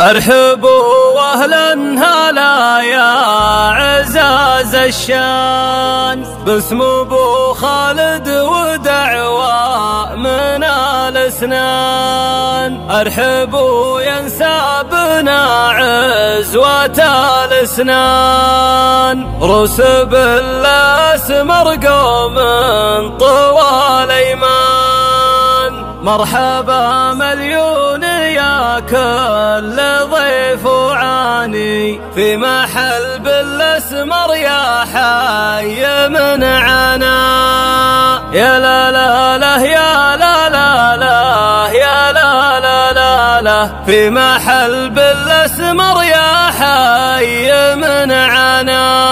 ارحبوا واهلا هلا يا عزاز الشان، باسم ابو خالد ودعوة من الاسنان. ارحبوا ينسابنا عزوة الاسنان، رسب الاسمر قوم طوال ايمان. مرحبا مليون يا كل ضيف وعاني، في محل بالاسمر يا حي من عنا. يا لا لا لا يا لا لا لا يا لا لا لا لا، في محل بالاسمر يا حي من عنا.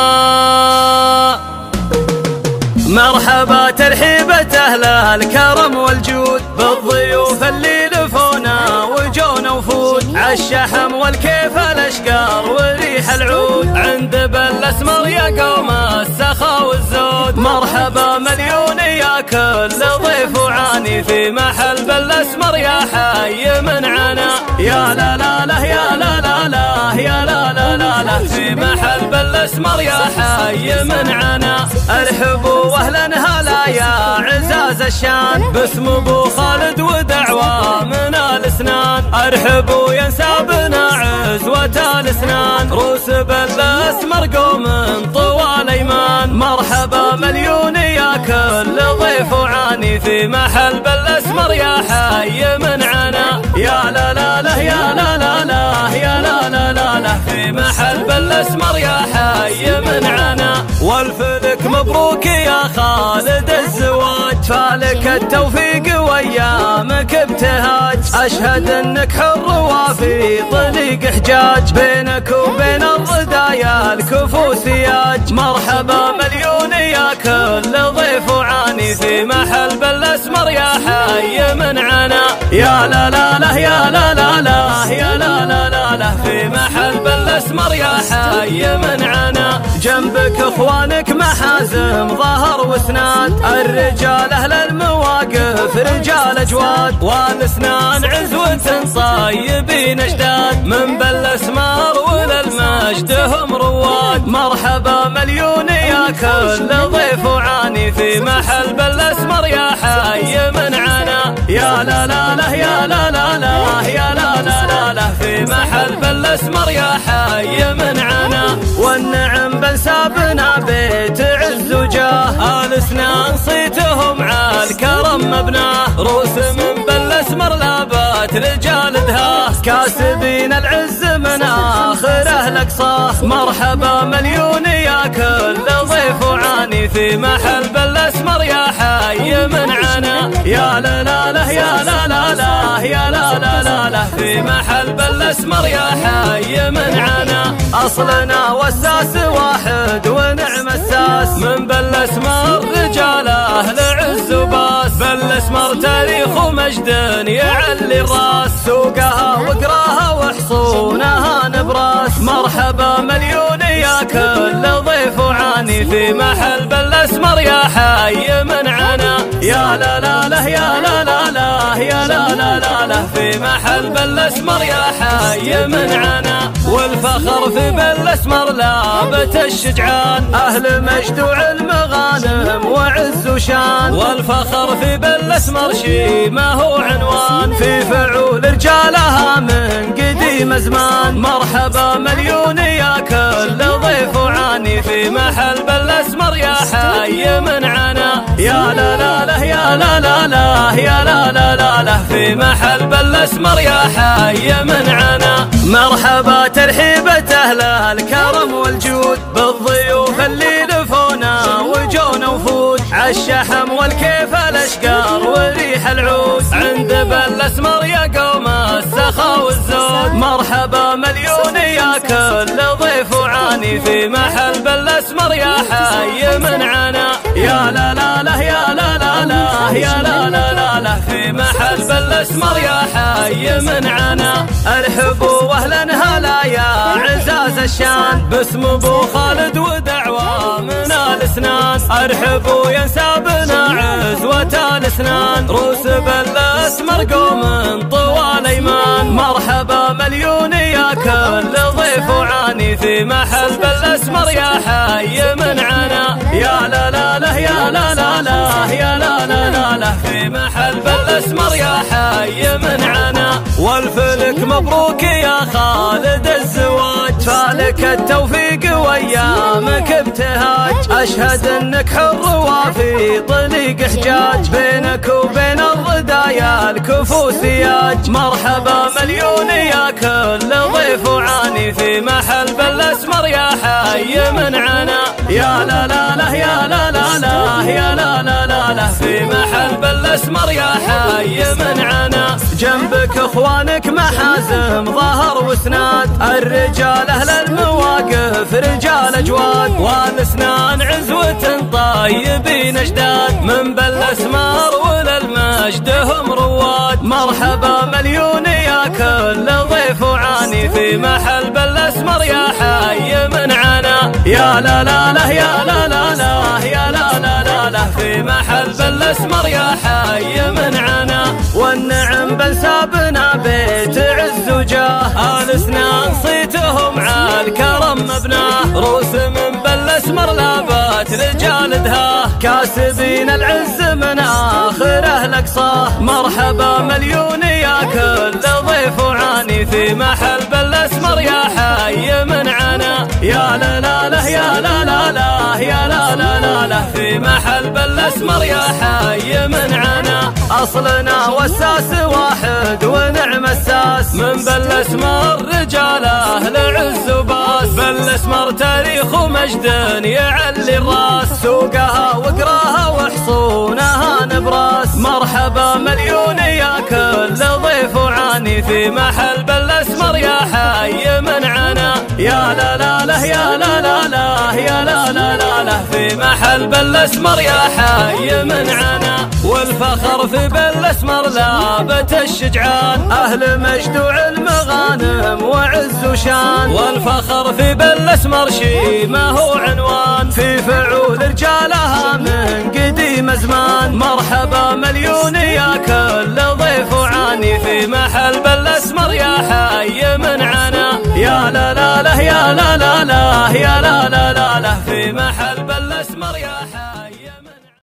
مرحبا ترحيبة أهل الكرم والجود، بالضيوف اللي لفونا وجونا وفود، عالشحم والكيف الأشقار وريح العود، عند بالأسمر يا قوم السخا والزود. مرحبا مليون يا كل ضيف وعاني، في محل بالأسمر يا حي من عنا. يا لا لا لا يا لا لا لا يا لا لا لا لا، في محل بالأسمر يا حي من عنا. ارحبوا واهلا هلا يا عزاز الشان، باسم ابو خالد ودعوة من الاسنان. ارحبوا ينسابنا عزوة الاسنان، رسب الاسمر قوم طوال ايمان. مرحبا مليون يا كل ضيف وعاني، في محل بالاسمر يا حي من عنا. يا لا لا لا يا لا لا لا يا لا لا لا لا، في محل بالاسمر يا حي من عنا. والفلك مبروك يا خالد الزواج، فالك التوفيق وايامك ابتهاج. اشهد انك حر وفي طريق حجاج، بينك وبين الرضايا الكفو سياج. مرحبا مليون يا كل ضيف وعاني، في محل بالاسمر يا حي من عنا. يا لا لا لا يا لا لا لا يا لا لا لا لا، في محل بالاسمر يا حي من عنا. جنبك اخوانك محازم ظهر واسناد، الرجال اهل المواقف رجال اجواد، والاسنان عزوة طيبين اجداد، من بالاسمار وللمجد هم رواد. مرحبا مليون يا كل ضيف وعاني، في محل بالاسمر يا حي من عنا. يا لا لا لا يا لا لا لا يا لا لا لا لا، في محل بالاسمر يا حي من عنا. والنعم بنسابنا بيت عز وجاه، الاسنان صيتهم عالكرم مبناه، روس من بالاسمر لابات رجال دهاه، كاسبين العز من اخره لاقصاه. مرحبا مليون يا كل ضيف وعاني، في محل بالاسمر يا حي من عنا. يا لا لا لا يا لا لا لا يا لا لا لا لا، في محل بالاسمر يا حي من عنا. اصلنا والساس واحد ونعم الساس، من بالاسمر رجال اهل عز وباس، بالاسمر تاريخ ومجد يعلي الراس، سوقها وقراها وحصونها نبراس. مرحبا مليون يا كل ضيف وعاني، في محل بالاسمر يا حي من عنا. يا لا لا لا يا لا لا لا يا لا لا لا لا، في محل بالاسمر يا حي من عنا. والفخر في بالاسمر لابت الشجعان، اهل مجد وعلم غانم وعز وشان، والفخر في بالاسمر شيمه وعنوان، في فعول رجالها من قديم زمان. مرحبا مليون يا كل ضيف وعاني، في محل بالاسمر يا حي من عنا. يا لا لا لا يا لا لا لا يا لا لا لا لا، في محل بالاسمر يا حي من عنا. مرحبا ترحيبة أهل الكرم والجود، بالضيوف اللي لفونا وجونا وفود، عالشحم والكيف الأشقار وريح العود، عند بالأسمر يا قوم السخا والزود. مرحبا مليون يا كل ضيف وعاني، في محل بالأسمر يا حي من عنا. يا لا لا لا يا لا لا لا يا لا لا لا لا، في محل بالأسمر يا حي من عنا. ارحبوا واهلا هلا يا عزاز الشان، باسم ابو خالد ودعوة من الاسنان. والاسنان، ارحبوا يا نسابنا عزوة الاسنان، روس بالاسمر قوم طوال ايمان. مرحبا مليون يا كل ضيف وعاني في محل بالاسمر يا حي من عنا. يا لا لا لا يا لا لا لا يا لا لا لا لا في محل بالاسمر يا حي من عنا. والفلك مبروك يا خالد الزواج، فالك التوفيق وايامك ابتهاج. اشهد انك حر وفي طريق حجاج، بينك وبين الرضايا الكفو سياج. مرحبا مليون يا كل ضيف وعاني في محل بالاسمر يا حي من عنا. يا لا لا لا يا لا لا لا يا لا لا لا لا في محل بالاسمر يا حي من عنا. جنبك اخوانك محازم ظهر وسناد، الرجال اهل المواقف رجال اجواد، والاسنان عزوة طيبين اجداد، من بالاسمار وللمجد هم رواد. مرحبا مليون يا كل ضيف وعاني في محل بالاسمر يا حي من عنا. يا لا لا لا يا لا لا لا يا لا لا لا لا في محل بالاسمر يا حي من عنا. والنعم بنسابنا بيت عز وجاه، الاسنان صيتهم عالكرم مبناه، روس من بالاسمر لابات رجال دهاه، كاسبين العز من اخره لاقصاه. مرحبا مليون يا كل ضيف وعاني في محل بالاسمر يا حي من عنا. يا لا لا لا يا لا لا لا يا لا لا لا لا في محل بالاسمر يا حي من عنا. اصلنا والساس واحد ونعم الساس، من بالاسمر رجال اهل عز وباس، بالاسمر تاريخ ومجد يعلي الراس، سوقها وقراها وحصونها نبراس. مرحبا مليون يا كل ضيف وعاني في محل بالاسمر يا حي من عنا. يا لا لا لا يا لا لا لا يا لا لا لا لا في محل بالاسمر يا حي من عنا. والفخر في بالاسمر لابت الشجعان، اهل مجد وعلم غانم وعز وشان، والفخر في بالاسمر شيمه وعنوان، في فعول رجالها من قديم زمان. مرحبا مليون يا كل ضيف وعاني في محل بالاسمر يا حي من عنا. يا لا لا لا يا لا لا لا يا لا لا لا لا في محل بالاسمر يا حي.